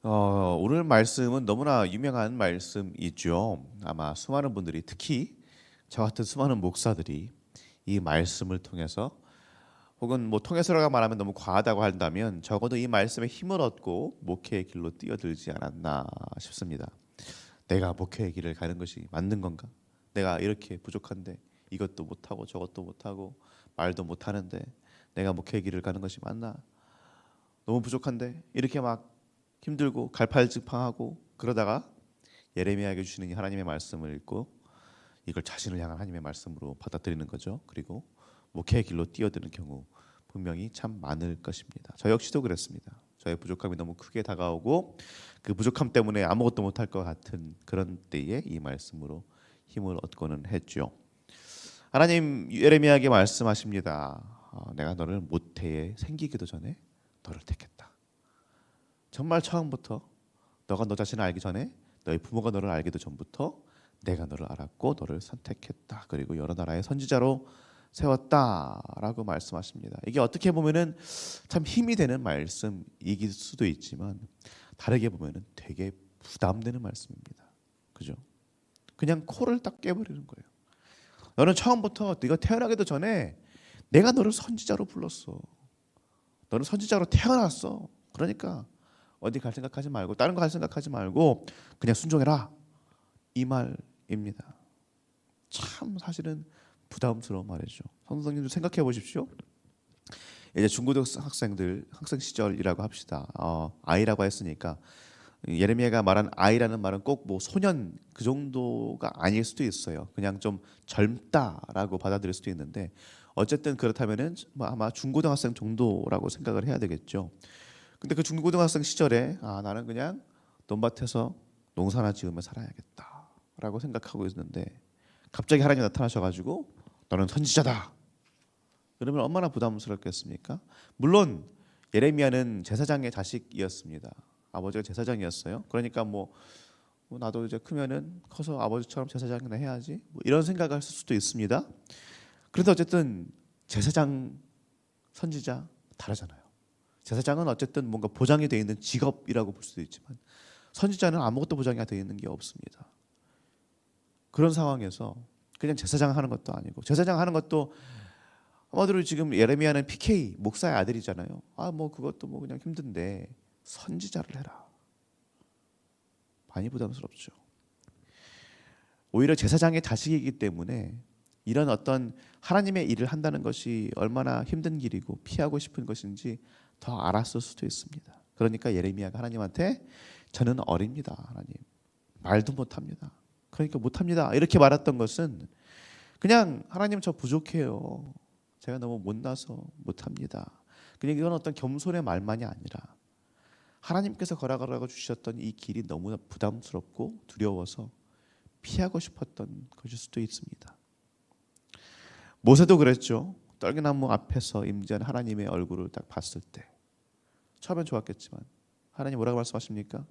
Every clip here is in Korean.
오늘 말씀은 너무나 유명한 말씀이죠. 아마 수많은 분들이 특히 저 같은 수많은 목사들이 이 말씀을 통해서 혹은 뭐 통해서라고 말하면 너무 과하다고 한다면 적어도 이 말씀에 힘을 얻고 목회의 길로 뛰어들지 않았나 싶습니다. 내가 목회의 길을 가는 것이 맞는 건가? 내가 이렇게 부족한데 이것도 못하고 저것도 못하고 말도 못하는데 내가 목회의 길을 가는 것이 맞나? 너무 부족한데 이렇게 막 힘들고 갈팔직팡하고 그러다가 예레미야에게 주시는 이 하나님의 말씀을 읽고 이걸 자신을 향한 하나님의 말씀으로 받아들이는 거죠. 그리고 목회의 길로 뛰어드는 경우 분명히 참 많을 것입니다. 저 역시도 그랬습니다. 저의 부족함이 너무 크게 다가오고 그 부족함 때문에 아무것도 못할 것 같은 그런 때에 이 말씀으로 힘을 얻고는 했죠. 하나님 예레미야에게 말씀하십니다. 내가 너를 모태에 생기기도 전에 너를 택했다. 정말 처음부터 너가 너 자신을 알기 전에 너희 부모가 너를 알기도 전부터 내가 너를 알았고 너를 선택했다. 그리고 여러 나라의 선지자로 세웠다라고 말씀하십니다. 이게 어떻게 보면은 참 힘이 되는 말씀이길 수도 있지만 다르게 보면은 되게 부담되는 말씀입니다. 그죠? 그냥 코를 딱 깨버리는 거예요. 너는 처음부터 네가 태어나기도 전에 내가 너를 선지자로 불렀어. 너는 선지자로 태어났어. 그러니까 어디 갈 생각하지 말고 다른 거 할 생각하지 말고 그냥 순종해라 이 말입니다. 참 사실은 부담스러운 말이죠. 성도님도 생각해 보십시오. 이제 중고등학생들 학생 시절이라고 합시다. 아이라고 했으니까 예레미야가 말한 아이라는 말은 꼭 뭐 소년 그 정도가 아닐 수도 있어요. 그냥 좀 젊다라고 받아들일 수도 있는데 어쨌든 그렇다면은 뭐 아마 중고등학생 정도라고 생각을 해야 되겠죠. 근데 그 중고등학생 시절에 나는 그냥 논밭에서 농사나 지으며 살아야겠다라고 생각하고 있는데 갑자기 하나님 나타나셔가지고 너는 선지자다. 그러면 얼마나 부담스럽겠습니까? 물론 예레미야는 제사장의 자식이었습니다. 아버지가 제사장이었어요. 그러니까 뭐 나도 이제 크면은 커서 아버지처럼 제사장이나 해야지. 뭐 이런 생각을 했을 수도 있습니다. 그런데 어쨌든 제사장, 선지자 다르잖아요. 제사장은 어쨌든 뭔가 보장이 되어 있는 직업이라고 볼 수도 있지만 선지자는 아무것도 보장이 되어 있는 게 없습니다. 그런 상황에서 그냥 제사장 하는 것도 아니고 제사장 하는 것도 한마디로 지금 예레미야는 PK 목사의 아들이잖아요. 뭐 그것도 뭐 그냥 힘든데 선지자를 해라. 많이 부담스럽죠. 오히려 제사장의 자식이기 때문에 이런 어떤 하나님의 일을 한다는 것이 얼마나 힘든 길이고 피하고 싶은 것인지 더 알았을 수도 있습니다. 그러니까 예레미야가 하나님한테 저는 어립니다. 하나님. 말도 못합니다. 그러니까 못합니다. 이렇게 말했던 것은 그냥 하나님 저 부족해요. 제가 너무 못나서 못합니다. 그냥 이건 어떤 겸손의 말만이 아니라 하나님께서 걸어가라고 주셨던 이 길이 너무나 부담스럽고 두려워서 피하고 싶었던 것일 수도 있습니다. 모세도 그랬죠. 떨기나무 앞에서 임재한 하나님의 얼굴을 딱 봤을 때 처음엔 좋았겠지만 하나님 뭐라고 말씀하십니까?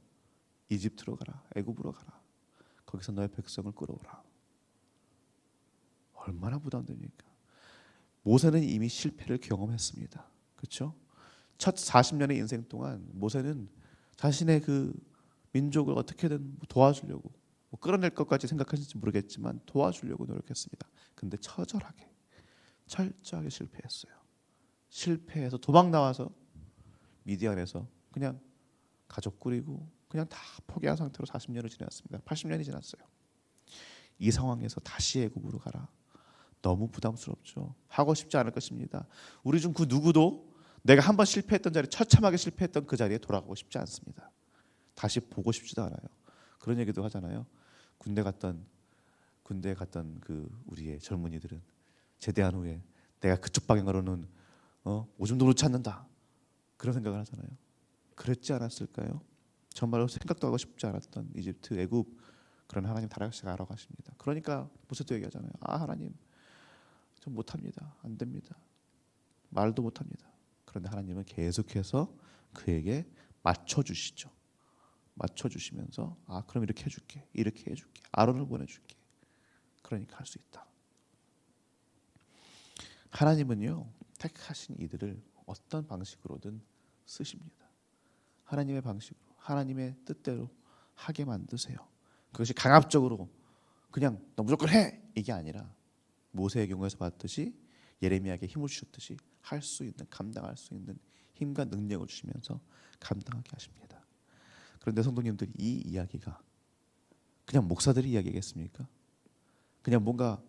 이집트로 가라. 애굽으로 가라. 거기서 너의 백성을 끌어오라. 얼마나 부담됩니까? 모세는 이미 실패를 경험했습니다. 그렇죠? 첫 40년의 인생 동안 모세는 자신의 그 민족을 어떻게든 도와주려고 끌어낼 것까지 생각하실지 모르겠지만 도와주려고 노력했습니다. 근데 처절하게 철저하게 실패했어요. 실패해서 도망 나와서 미디안에서 그냥 가족 꾸리고 그냥 다 포기한 상태로 40년을 지났습니다. 80년이 지났어요. 이 상황에서 다시 애굽으로 가라. 너무 부담스럽죠. 하고 싶지 않을 것입니다. 우리 중 그 누구도 내가 한번 실패했던 자리, 처참하게 실패했던 그 자리에 돌아가고 싶지 않습니다. 다시 보고 싶지도 않아요. 그런 얘기도 하잖아요. 군대 갔던 그 우리의 젊은이들은 제대한 후에 내가 그쪽 방향으로는 오줌도 놓지 않는다. 그런 생각을 하잖아요. 그랬지 않았을까요? 정말로 생각도 하고 싶지 않았던 이집트, 애굽 그런 하나님 다시 알아가십니다. 그러니까 모세도 얘기하잖아요. 하나님 좀 못합니다. 안 됩니다. 말도 못합니다. 그런데 하나님은 계속해서 그에게 맞춰주시죠. 맞춰주시면서 그럼 이렇게 해줄게. 이렇게 해줄게. 아론을 보내줄게. 그러니까 할 수 있다. 하나님은요 택하신 이들을 어떤 방식으로든 쓰십니다. 하나님의 방식으로, 하나님의 뜻대로 하게 만드세요. 그것이 강압적으로 그냥 너 무조건 해 이게 아니라 모세의 경우에서 봤듯이 예레미야에게 힘을 주셨듯이 할 수 있는, 감당할 수 있는 힘과 능력을 주시면서 감당하게 하십니다. 그런데 성도님들, 이 이야기가 그냥 목사들의 이야기겠습니까? 그냥 뭔가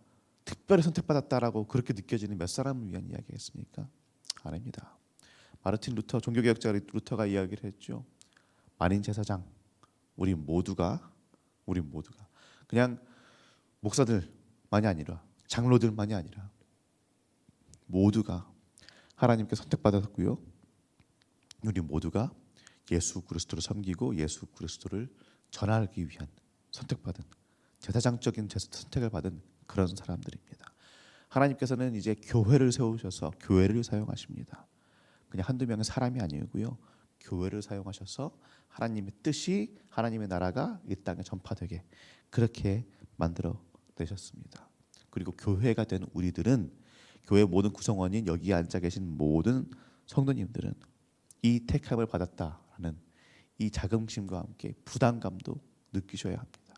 특별히 선택받았다라고 그렇게 느껴지는 몇 사람을 위한 이야기겠습니까? 아닙니다. 마르틴 루터, 종교개혁자 루터가 이야기를 했죠. 만인 제사장, 우리 모두가 그냥 목사들만이 아니라 장로들만이 아니라 모두가 하나님께 선택받았고요. 우리 모두가 예수 그리스도를 섬기고 예수 그리스도를 전하기 위한 선택받은 제사장적인 선택을 받은 그런 사람들입니다. 하나님께서는 이제 교회를 세우셔서 교회를 사용하십니다. 그냥 한두 명의 사람이 아니고요. 교회를 사용하셔서 하나님의 뜻이, 하나님의 나라가 이 땅에 전파되게 그렇게 만들어 내셨습니다. 그리고 교회가 된 우리들은, 교회 모든 구성원인 여기 앉아 계신 모든 성도님들은 이 택함을 받았다라는 이 자긍심과 함께 부담감도 느끼셔야 합니다.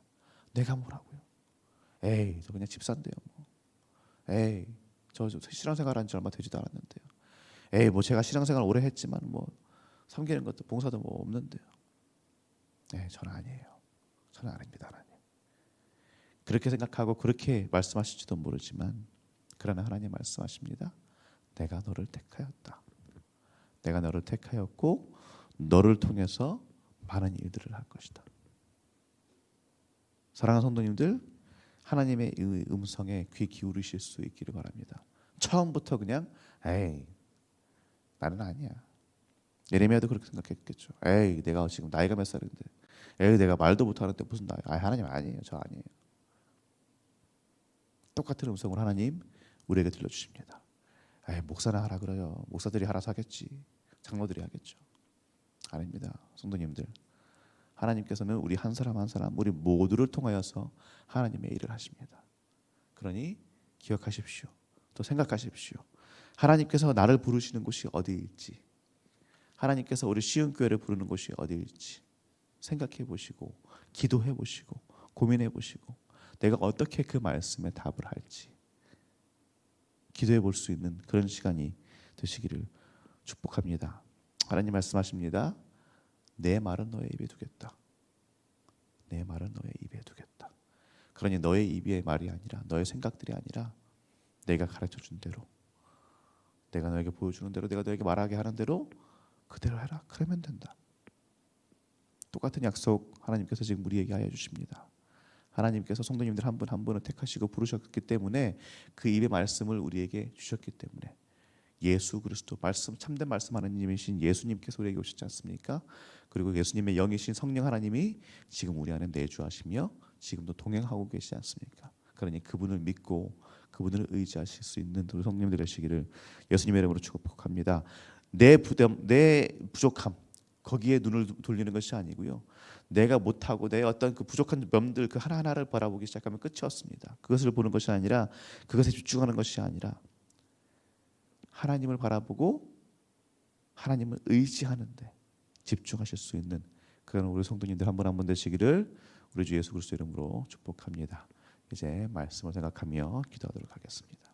내가 뭐라고요? 에이, 저 그냥 집사인데요. 뭐. 에이, 저 신앙생활한 지 얼마 되지도 않았는데요. 에이, 뭐 제가 신앙생활 오래 했지만 뭐 섬기는 것도 봉사도 뭐 없는데요. 네, 저는 아니에요. 저는 아닙니다, 하나님. 그렇게 생각하고 그렇게 말씀하실지도 모르지만, 그러나 하나님 말씀하십니다. 내가 너를 택하였다. 내가 너를 택하였고 너를 통해서 많은 일들을 할 것이다. 사랑하는 성도님들, 하나님의 음성에 귀 기울이실 수 있기를 바랍니다. 처음부터 그냥 에이, 나는 아니야. 예레미야도 그렇게 생각했겠죠. 에이, 내가 지금 나이가 몇 살인데, 에이, 내가 말도 못하는데 무슨 나이? 아, 하나님 아니에요. 저 아니에요. 똑같은 음성을 하나님 우리에게 들려주십니다. 에이, 목사나 하라 그래요. 목사들이 알아서 하겠지. 장로들이 하겠죠. 아닙니다. 성도님들, 하나님께서는 우리 한 사람 한 사람, 우리 모두를 통하여서 하나님의 일을 하십니다. 그러니 기억하십시오. 또 생각하십시오. 하나님께서 나를 부르시는 곳이 어디일지, 하나님께서 우리 시흥교회를 부르는 곳이 어디일지 생각해 보시고, 기도해 보시고, 고민해 보시고, 내가 어떻게 그 말씀에 답을 할지 기도해 볼 수 있는 그런 시간이 되시기를 축복합니다. 하나님 말씀하십니다. 내 말은 너의 입에 두겠다. 내 말은 너의 입에 두겠다. 그러니 너의 입의 말이 아니라, 너의 생각들이 아니라 내가 가르쳐준 대로, 내가 너에게 보여주는 대로, 내가 너에게 말하게 하는 대로 그대로 해라. 그러면 된다. 똑같은 약속 하나님께서 지금 우리에게 하여 주십니다. 하나님께서 성도님들 한 분 한 분을 택하시고 부르셨기 때문에 그 입의 말씀을 우리에게 주셨기 때문에, 예수 그리스도 말씀, 참된 말씀 하나님이신 예수님께서 우리에게 오셨지 않습니까? 그리고 예수님의 영이신 성령 하나님이 지금 우리 안에 내주하시며 지금도 동행하고 계시지 않습니까? 그러니 그분을 믿고 그분을 의지하실 수 있는 우리 성도님들 되시기를 예수님의 이름으로 축복합니다. 내 부족함 거기에 눈을 돌리는 것이 아니고요. 내가 못하고 내 어떤 그 부족한 면들 그 하나하나를 바라보기 시작하면 끝이 없습니다. 그것을 보는 것이 아니라, 그것에 집중하는 것이 아니라 하나님을 바라보고 하나님을 의지하는데 집중하실 수 있는 그런 우리 성도님들 한 분 한 분 되시기를 우리 주 예수 그리스도 이름으로 축복합니다. 이제 말씀을 생각하며 기도하도록 하겠습니다.